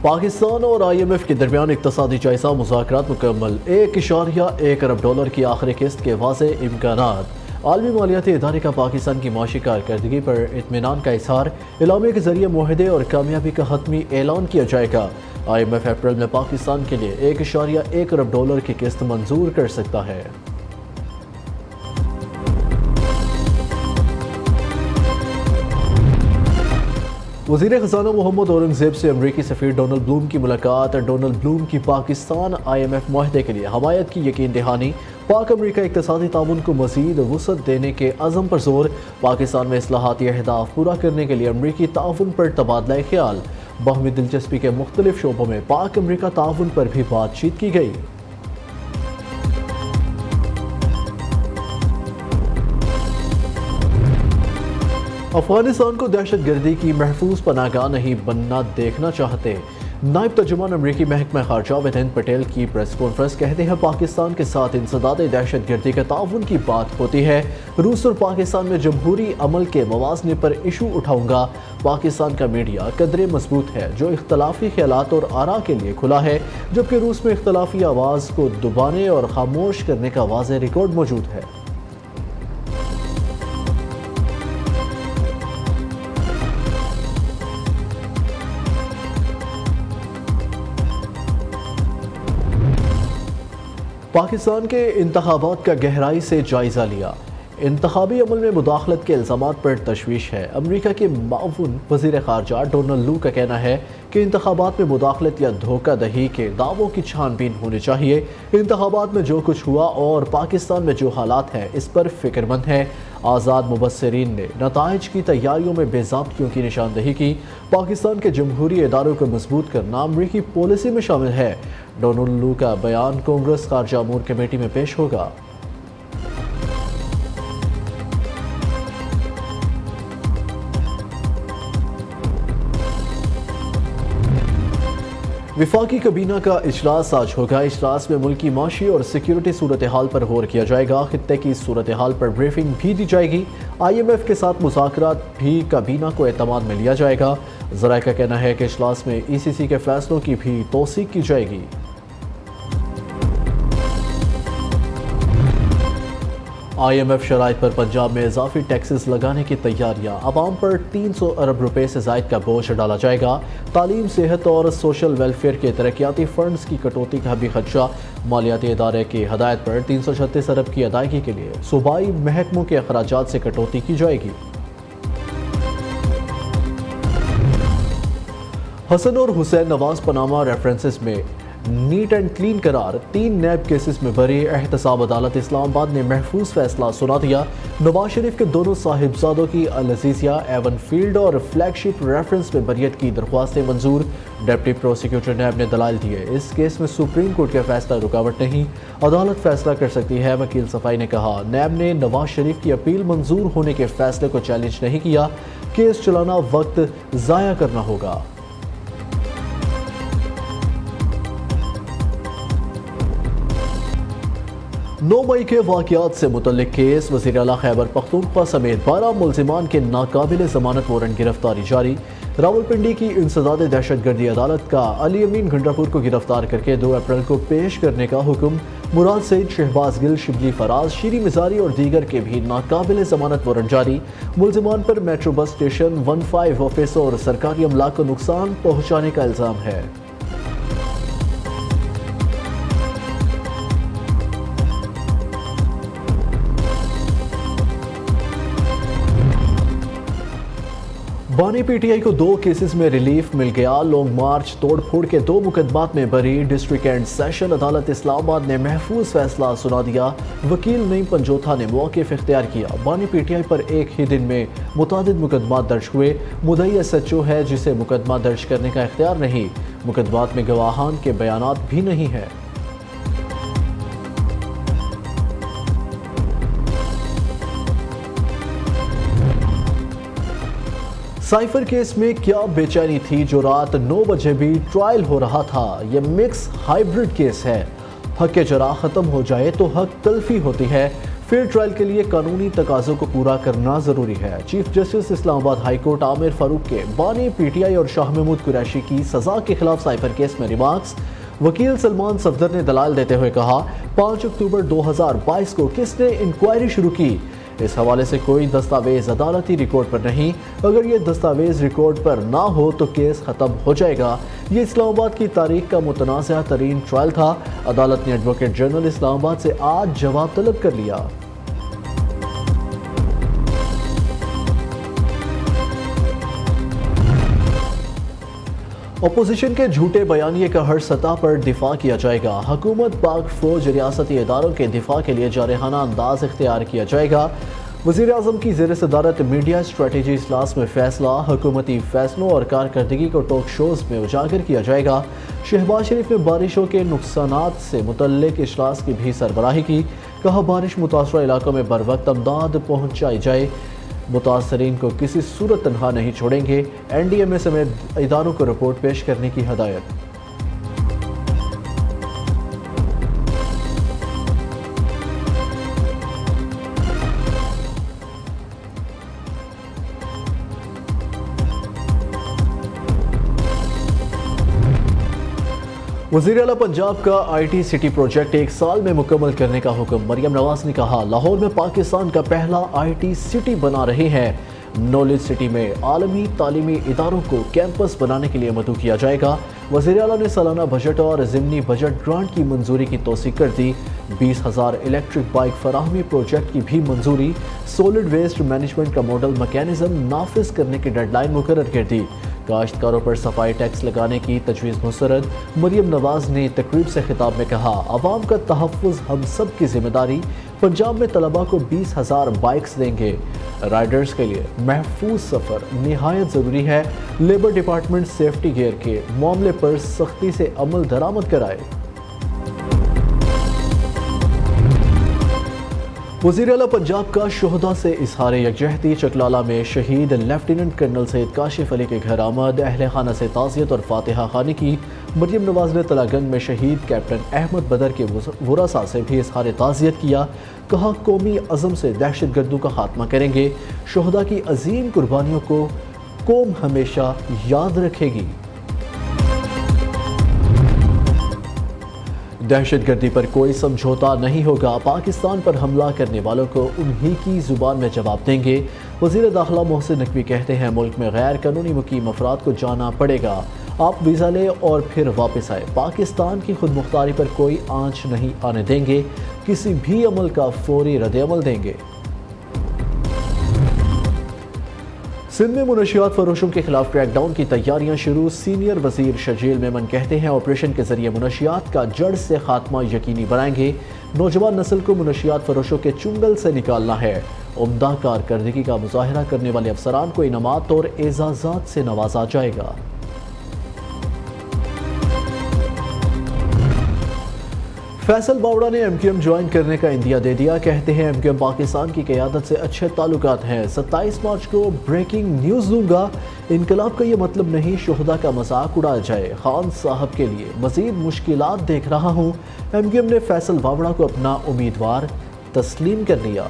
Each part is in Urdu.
پاکستان اور IMF کے درمیان اقتصادی جائزہ مذاکرات مکمل، $1.1 ارب کی آخری قسط کے واضح امکانات۔ عالمی مالیاتی ادارے کا پاکستان کی معاشی کارکردگی پر اطمینان کا اظہار، اعلامیہ کے ذریعے معاہدے اور کامیابی کا حتمی اعلان کیا جائے گا۔ IMF اپریل میں پاکستان کے لیے $1.1 ارب کی قسط منظور کر سکتا ہے۔ وزیر خزانہ محمد اورنگزیب سے امریکی سفیر ڈونلڈ بلوم کی ملاقات، ڈونلڈ بلوم کی پاکستان IMF معاہدے کے لیے حمایت کی یقین دہانی، پاک امریکہ اقتصادی تعاون کو مزید وسعت دینے کے عزم پر زور، پاکستان میں اصلاحاتی اہداف پورا کرنے کے لیے امریکی تعاون پر تبادلہ خیال، باہمی دلچسپی کے مختلف شعبوں میں پاک امریکہ تعاون پر بھی بات چیت کی گئی۔ افغانستان کو دہشت گردی کی محفوظ پناہ گاہ نہیں بننا دیکھنا چاہتے، نائب ترجمان امریکی محکمہ خارجہ ویدینت پٹیل کی پریس کانفرنس، کہتے ہیں پاکستان کے ساتھ انسداد دہشت گردی کے تعاون کی بات ہوتی ہے، روس اور پاکستان میں جمہوری عمل کے موازنے پر ایشو اٹھاؤں گا۔ پاکستان کا میڈیا قدرے مضبوط ہے جو اختلافی خیالات اور آراء کے لیے کھلا ہے، جبکہ روس میں اختلافی آواز کو دبانے اور خاموش کرنے کا واضح ریکارڈ موجود ہے۔ پاکستان کے انتخابات کا گہرائی سے جائزہ لیا، انتخابی عمل میں مداخلت کے الزامات پر تشویش ہے۔ امریکہ کے معاون وزیر خارجہ ڈونلڈ لو کا کہنا ہے کہ انتخابات میں مداخلت یا دھوکہ دہی کے دعووں کی چھان بین ہونی چاہیے۔ انتخابات میں جو کچھ ہوا اور پاکستان میں جو حالات ہیں اس پر فکر مند ہے۔ آزاد مبصرین نے نتائج کی تیاریوں میں بے ضابطگیوں کی نشاندہی کی۔ پاکستان کے جمہوری اداروں کو مضبوط کرنا امریکی پالیسی میں شامل ہے۔ ڈونلڈ لو کا بیان کانگریس خارجہ امور کمیٹی میں پیش ہوگا۔ وفاقی کابینہ کا اجلاس آج ہوگا۔ اجلاس میں ملکی معاشی اور سیکیورٹی صورتحال پر غور کیا جائے گا، خطے کی صورتحال پر بریفنگ بھی دی جائے گی۔ IMF کے ساتھ مذاکرات بھی کابینہ کو اعتماد میں لیا جائے گا۔ ذرائع کا کہنا ہے کہ اجلاس میں ECC کے فیصلوں کی بھی توثیق کی جائے گی۔ IMF شرائط پر پنجاب میں اضافی ٹیکسز لگانے کی تیاریاں، عوام پر 300 ارب روپے سے زائد کا بوجھ ڈالا جائے گا۔ تعلیم، صحت اور سوشل ویلفیئر کے ترقیاتی فنڈز کی کٹوتی کا بھی خدشہ۔ مالیاتی ادارے کی ہدایت پر 336 ارب کی ادائیگی کے لیے صوبائی محکموں کے اخراجات سے کٹوتی کی جائے گی۔ حسن اور حسین نواز پاناما ریفرنسز میں نیٹ اینڈ کلین قرار، 3 نیب کیسز میں بری، احتساب عدالت اسلام آباد نے محفوظ فیصلہ سنا دیا۔ نواز شریف کے دونوں صاحبزادوں کی العزیزیہ، ایون فیلڈ اور فلیگ شپ ریفرنس میں بریت کی درخواستیں منظور۔ ڈپٹی پروسیکیوٹر نیب نے دلائل دیے، اس کیس میں سپریم کورٹ کا فیصلہ رکاوٹ نہیں، عدالت فیصلہ کر سکتی ہے۔ وکیل صفائی نے کہا، نیب نے نواز شریف کی اپیل منظور ہونے کے فیصلے کو چیلنج نہیں کیا، کیس چلانا وقت ضائع کرنا ہوگا۔ 9 مئی کے واقعات سے متعلق کیس، وزیر اعلیٰ خیبر پختونخوا سمیت 12 ملزمان کے ناقابل ضمانت وارنٹ گرفتاری جاری۔ راولپنڈی کی انسداد دہشت گردی عدالت کا علی امین گھنڈراپور کو گرفتار کر کے 2 اپریل کو پیش کرنے کا حکم۔ مراد سعید، شہباز گل، شبلی فراز، شیری مزاری اور دیگر کے بھی ناقابل ضمانت وارنٹ جاری۔ ملزمان پر میٹرو بس اسٹیشن 15 آفس اور سرکاری املاک کو نقصان پہنچانے کا الزام ہے۔ بانی PTI کو 2 کیسز میں ریلیف مل گیا۔ لانگ مارچ توڑ پھوڑ کے 2 مقدمات میں بری، ڈسٹرکٹ اینڈ سیشن عدالت اسلام آباد نے محفوظ فیصلہ سنا دیا۔ وکیل نعیم پنجوتھا نے موقف اختیار کیا۔ بانی PTI پر ایک ہی دن میں متعدد مقدمات درج ہوئے۔ مدعی SHO ہے جسے مقدمہ درج کرنے کا اختیار نہیں۔ مقدمات میں گواہان کے بیانات بھی نہیں ہیں۔ سائفر کیس میں کیا بے چینی تھی جو رات 9 بجے بھی ٹرائل ہو رہا تھا؟ یہ مکس ہائیبرڈ کیس ہے۔ حق جرا ختم ہو جائے تو حق تلفی ہوتی ہے۔ فیئر ٹرائل کے لیے قانونی تقاضوں کو پورا کرنا ضروری ہے۔ چیف جسٹس اسلام آباد ہائی کورٹ عامر فاروق کے بانی پی ٹی آئی اور شاہ محمود قریشی کی سزا کے خلاف سائبر کیس میں ریمارکس۔ وکیل سلمان صفدر نے دلائل دیتے ہوئے کہا 5 اکتوبر 2022 کو کس نے انکوائری شروع کی؟ اس حوالے سے کوئی دستاویز عدالتی ریکارڈ پر نہیں، اگر یہ دستاویز ریکارڈ پر نہ ہو تو کیس ختم ہو جائے گا۔ یہ اسلام آباد کی تاریخ کا متنازع ترین ٹرائل تھا۔ عدالت نے ایڈوکیٹ جنرل اسلام آباد سے آج جواب طلب کر لیا۔ اپوزیشن کے جھوٹے بیانیے کا ہر سطح پر دفاع کیا جائے گا۔ حکومت پاک فوج ریاستی اداروں کے دفاع کے لیے جارحانہ انداز اختیار کیا جائے گا۔ وزیر اعظم کی زیر صدارت میڈیا اسٹریٹجی اجلاس میں فیصلہ، حکومتی فیصلوں اور کارکردگی کو ٹاک شوز میں اجاگر کیا جائے گا۔ شہباز شریف نے بارشوں کے نقصانات سے متعلق اجلاس کی بھی سربراہی کی، کہا بارش متاثرہ علاقوں میں بروقت امداد پہنچائی جائے، متاثرین کو کسی صورت تنہا نہیں چھوڑیں گے۔ این ڈی ایم اے سمیت اداروں کو رپورٹ پیش کرنے کی ہدایت۔ وزیر اعلیٰ پنجاب کا آئی ٹی سٹی پروجیکٹ 1 سال میں مکمل کرنے کا حکم۔ مریم نواز نے کہا لاہور میں پاکستان کا پہلا آئی ٹی سٹی بنا رہے ہیں۔ نالج سٹی میں عالمی تعلیمی اداروں کو کیمپس بنانے کے لیے مدعو کیا جائے گا۔ وزیر اعلیٰ نے سالانہ بجٹ اور ضمنی بجٹ گرانٹ کی منظوری کی توثیق کر دی۔ 20,000 الیکٹرک بائک فراہمی پروجیکٹ کی بھی منظوری۔ سولڈ ویسٹ مینجمنٹ کا ماڈل میکینزم نافذ کرنے کی ڈیڈ لائن مقرر کر دی۔ کاشتکاروں پر صفائی ٹیکس لگانے کی تجویز مسترد۔ مریم نواز نے تقریب سے خطاب میں کہا عوام کا تحفظ ہم سب کی ذمہ داری۔ پنجاب میں طلباء کو 20,000 بائکس دیں گے۔ رائڈرز کے لیے محفوظ سفر نہایت ضروری ہے۔ لیبر ڈپارٹمنٹ سیفٹی گیئر کے معاملے پر سختی سے عمل درآمد کرائے۔ وزیر اعلیٰ پنجاب کا شہداء سے اظہار یکجہتی۔ چکلالہ میں شہید لیفٹیننٹ کرنل سید کاشف علی کے گھر آمد، اہل خانہ سے تعزیت اور فاتحہ خوانی کی۔ مریم نواز نے تلہ گنگ میں شہید کیپٹن احمد بدر کے ورثاء سے بھی اظہار تعزیت کیا، کہا قومی عزم سے دہشت گردوں کا خاتمہ کریں گے۔ شہداء کی عظیم قربانیوں کو قوم ہمیشہ یاد رکھے گی۔ دہشت گردی پر کوئی سمجھوتا نہیں ہوگا، پاکستان پر حملہ کرنے والوں کو انہی کی زبان میں جواب دیں گے۔ وزیر داخلہ محسن نقوی کہتے ہیں ملک میں غیر قانونی مقیم افراد کو جانا پڑے گا، آپ ویزا لیں اور پھر واپس آئے۔ پاکستان کی خود مختاری پر کوئی آنچ نہیں آنے دیں گے، کسی بھی عمل کا فوری رد عمل دیں گے۔ سندھ میں منشیات فروشوں کے خلاف کریک ڈاؤن کی تیاریاں شروع۔ سینئر وزیر شرجیل میمن کہتے ہیں آپریشن کے ذریعے منشیات کا جڑ سے خاتمہ یقینی بنائیں گے۔ نوجوان نسل کو منشیات فروشوں کے چنگل سے نکالنا ہے۔ عمدہ کارکردگی کا مظاہرہ کرنے والے افسران کو انعامات اور اعزازات سے نوازا جائے گا۔ فیصل باوڑا نے ایم کیو ایم جوائن کرنے کا عندیہ دے دیا، کہتے ہیں ایم کیو ایم پاکستان کی قیادت سے اچھے تعلقات ہیں۔ 27 مارچ کو بریکنگ نیوز دوں گا، انقلاب کا یہ مطلب نہیں شہداء کا مذاق اڑایا جائے، خان صاحب کے لیے مزید مشکلات دیکھ رہا ہوں۔ ایم کیو ایم نے فیصل باوڑا کو اپنا امیدوار تسلیم کر لیا۔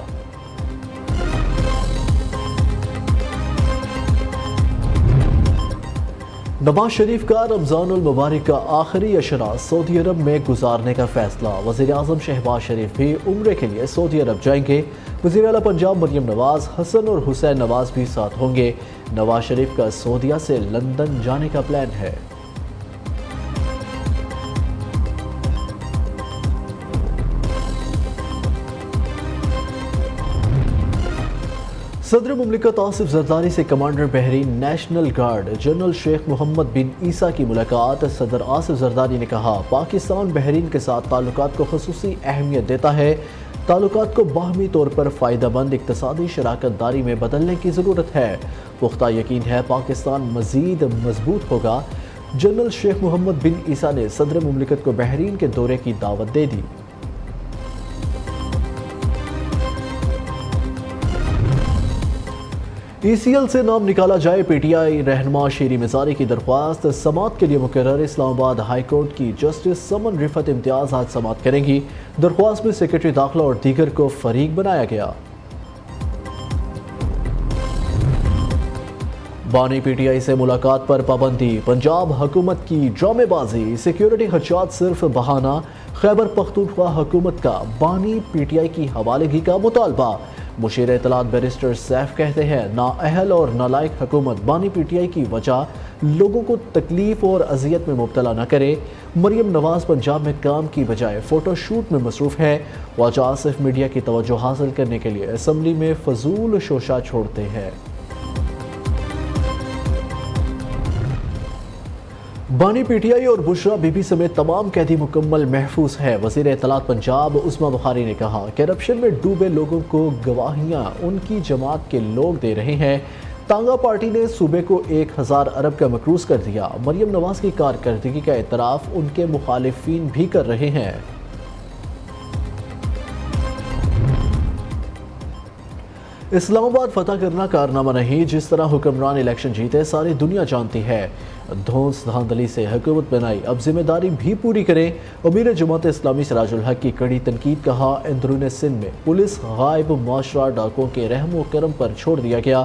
نواز شریف کا رمضان المبارک کا آخری عشرہ سعودی عرب میں گزارنے کا فیصلہ۔ وزیر اعظم شہباز شریف بھی عمرے کے لیے سعودی عرب جائیں گے۔ وزیر اعلیٰ پنجاب مریم نواز، حسن اور حسین نواز بھی ساتھ ہوں گے۔ نواز شریف کا سعودیہ سے لندن جانے کا پلان ہے۔ صدر مملکت آصف زرداری سے commander Bahrain national guard general شیخ محمد بن عیسیٰ کی ملاقات۔ صدر آصف زرداری نے کہا پاکستان بحرین کے ساتھ تعلقات کو خصوصی اہمیت دیتا ہے، تعلقات کو باہمی طور پر فائدہ مند اقتصادی شراکت داری میں بدلنے کی ضرورت ہے، پختہ یقین ہے پاکستان مزید مضبوط ہوگا۔ جنرل شیخ محمد بن عیسیٰ نے صدر مملکت کو بحرین کے دورے کی دعوت دے دی۔ ECL سے نام نکالا جائے، PTI رہنما شیری مزاری کی درخواست سماعت کے لیے مقرر۔ اسلام آباد ہائی کورٹ کی جسٹس سمن رفعت امتیاز آج سماعت کریں گی۔ درخواست میں سیکرٹری داخلہ اور دیگر کو فریق بنایا گیا۔ بانی PTI سے ملاقات پر پابندی، پنجاب حکومت کی ڈرامے بازی، سیکیورٹی خدشات صرف بہانہ، خیبر پختونخوا حکومت کا بانی PTI کی حوالگی کا مطالبہ۔ مشیر اطلاعات بیرسٹر سیف کہتے ہیں نااہل اور نالائق حکومت بانی PTI کی وجہ لوگوں کو تکلیف اور اذیت میں مبتلا نہ کرے۔ مریم نواز پنجاب میں کام کی بجائے فوٹو شوٹ میں مصروف ہے۔ خواجہ آصف میڈیا کی توجہ حاصل کرنے کے لیے اسمبلی میں فضول شوشہ چھوڑتے ہیں۔ بانی PTI اور بشرا بی بی سمیت تمام قیدی مکمل محفوظ ہے۔ وزیر اطلاعات پنجاب عظمیٰ بخاری نے کہا کرپشن میں ڈوبے لوگوں کو گواہیاں ان کی جماعت کے لوگ دے رہے ہیں۔ تانگا پارٹی نے صوبے کو 1000 ارب کا مقروض کر دیا۔ مریم نواز کی کارکردگی کا اعتراف ان کے مخالفین بھی کر رہے ہیں۔ اسلام آباد فتح کرنا کارنامہ نہیں، جس طرح حکمران الیکشن جیتے ساری دنیا جانتی ہے۔ دھونس دھاندلی سے حکومت بنائی، اب ذمہ داری بھی پوری کریں۔ امیر جماعت اسلامی سراج الحق کی کڑی تنقید، کہا اندرون سندھ میں پولیس غائب، معاشرہ ڈاکوں کے رحم و کرم پر چھوڑ دیا گیا۔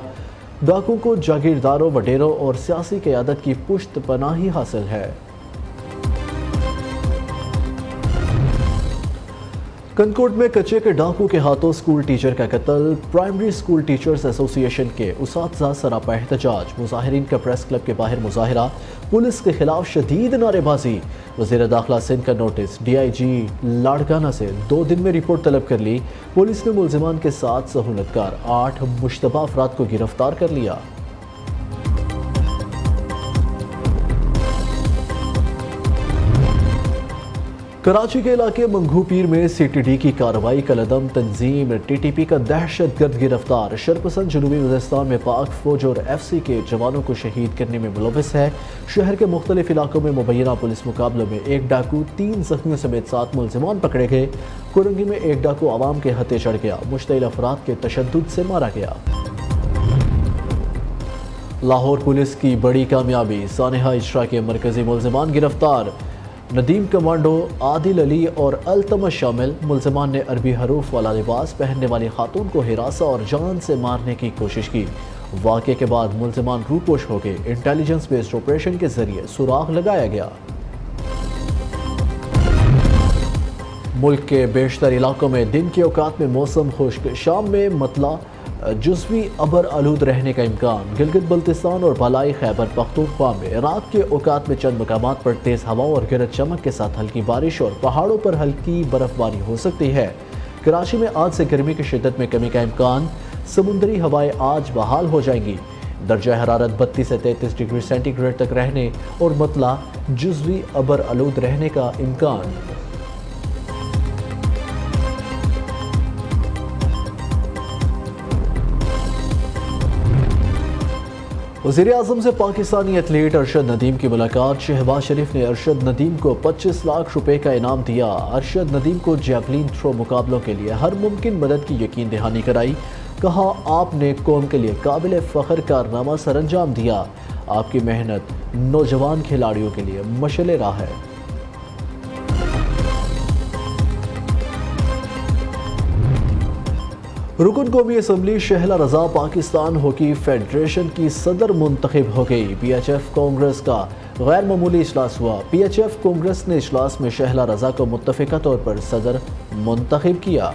ڈاکوں کو جاگیرداروں، وڈیروں اور سیاسی قیادت کی پشت پناہی حاصل ہے۔ کنکوٹ میں کچے کے ڈاکو کے ہاتھوں اسکول ٹیچر کا قتل، پرائمری اسکول ٹیچرز ایسوسی ایشن کے اساتذہ سراپا احتجاج، مظاہرین کا پریس کلب کے باہر مظاہرہ، پولیس کے خلاف شدید نعرے بازی۔ وزیر داخلہ سندھ کا نوٹس، DIG لاڑکانہ سے 2 دن میں رپورٹ طلب کر لی۔ پولیس نے ملزمان کے ساتھ سہولت کار 8 مشتبہ افراد کو گرفتار کر لیا۔ کراچی کے علاقے منگھو پیر میں CTD کی کارروائی کا عدم، تنظیم TTP کا دہشت گرد گرفتار۔ شرپسند جنوبی وزیرستان میں پاک فوج اور FC کے جوانوں کو شہید کرنے میں ملوث ہے۔ شہر کے مختلف علاقوں میں مبینہ پولیس مقابلوں میں 1 ڈاکو، 3 زخمیوں سمیت 7 ملزمان پکڑے گئے۔ کرنگی میں 1 ڈاکو عوام کے ہتھے چڑھ گیا، مشتعل افراد کے تشدد سے مارا گیا۔ لاہور پولیس کی بڑی کامیابی، سانحہ اجرا کے مرکزی ملزمان گرفتار، ندیم کمانڈو، عادل علی اور التمش شامل۔ ملزمان نے عربی حروف والا لباس پہننے والی خاتون کو ہراساں اور جان سے مارنے کی کوشش کی۔ واقعے کے بعد ملزمان روپوش ہو گئے۔ انٹیلیجنس بیسڈ آپریشن کے ذریعے سراغ لگایا گیا۔ ملک کے بیشتر علاقوں میں دن کے اوقات میں موسم خشک، شام میں مطلع جزوی ابر آلود رہنے کا امکان۔ گلگت بلتستان اور بالائی خیبر پختونخوا میں رات کے اوقات میں چند مقامات پر تیز ہواؤں اور گرج چمک کے ساتھ ہلکی بارش اور پہاڑوں پر ہلکی برف باری ہو سکتی ہے۔ کراچی میں آج سے گرمی کی شدت میں کمی کا امکان، سمندری ہوائیں آج بحال ہو جائیں گی۔ درجہ حرارت 32 سے 33 ڈگری سینٹی گریڈ تک رہنے اور مطلع جزوی ابر آلود رہنے کا امکان۔ وزیر اعظم سے پاکستانی ایتھلیٹ ارشد ندیم کی ملاقات، شہباز شریف نے ارشد ندیم کو 25 لاکھ روپے کا انعام دیا۔ ارشد ندیم کو جیولین تھرو مقابلوں کے لیے ہر ممکن مدد کی یقین دہانی کرائی، کہا آپ نے قوم کے لیے قابل فخر کارنامہ سر انجام دیا، آپ کی محنت نوجوان کھلاڑیوں کے لیے مشعل راہ ہے۔ رکن قومی اسمبلی شہلا رضا پاکستان ہاکی فیڈریشن کی صدر منتخب ہو گئی۔ PHF کانگریس کا غیر معمولی اجلاس ہوا۔ PHF کانگریس نے اجلاس میں شہلا رضا کو متفقہ طور پر صدر منتخب کیا۔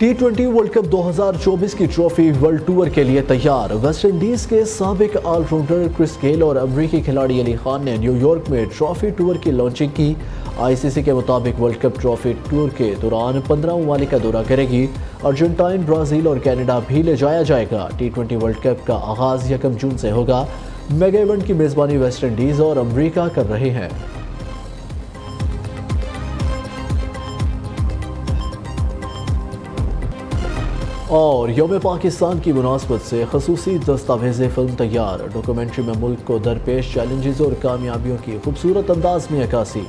T20 ورلڈ کپ 2024 کی ٹرافی ورلڈ ٹور کے لیے تیار۔ ویسٹ انڈیز کے سابق آل راؤنڈر کرس گیل اور امریکی کھلاڑی علی خان نے نیو یارک میں ٹرافی ٹور کی لانچنگ کی۔ ICC کے مطابق ورلڈ کپ ٹرافی ٹور کے دوران 15 ممالک کا دورہ کرے گی۔ ارجنٹائن، برازیل اور کینیڈا بھی لے جایا جائے گا۔ T20 ورلڈ کپ کا آغاز 1 جون سے ہوگا۔ میگا ایونٹ کی میزبانی ویسٹ انڈیز اور امریکہ کر رہے ہیں۔ اور یوم پاکستان کی مناسبت سے خصوصی دستاویزی فلم تیار۔ ڈاکومنٹری میں ملک کو درپیش چیلنجز اور کامیابیوں کی خوبصورت انداز میں عکاسی۔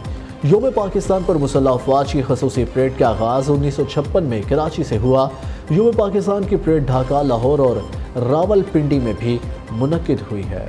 یوم پاکستان پر مسلح افواج کی خصوصی پریڈ کا آغاز 1956 میں کراچی سے ہوا۔ یوم پاکستان کی پریڈ ڈھاکہ، لاہور اور راول پنڈی میں بھی منعقد ہوئی ہے۔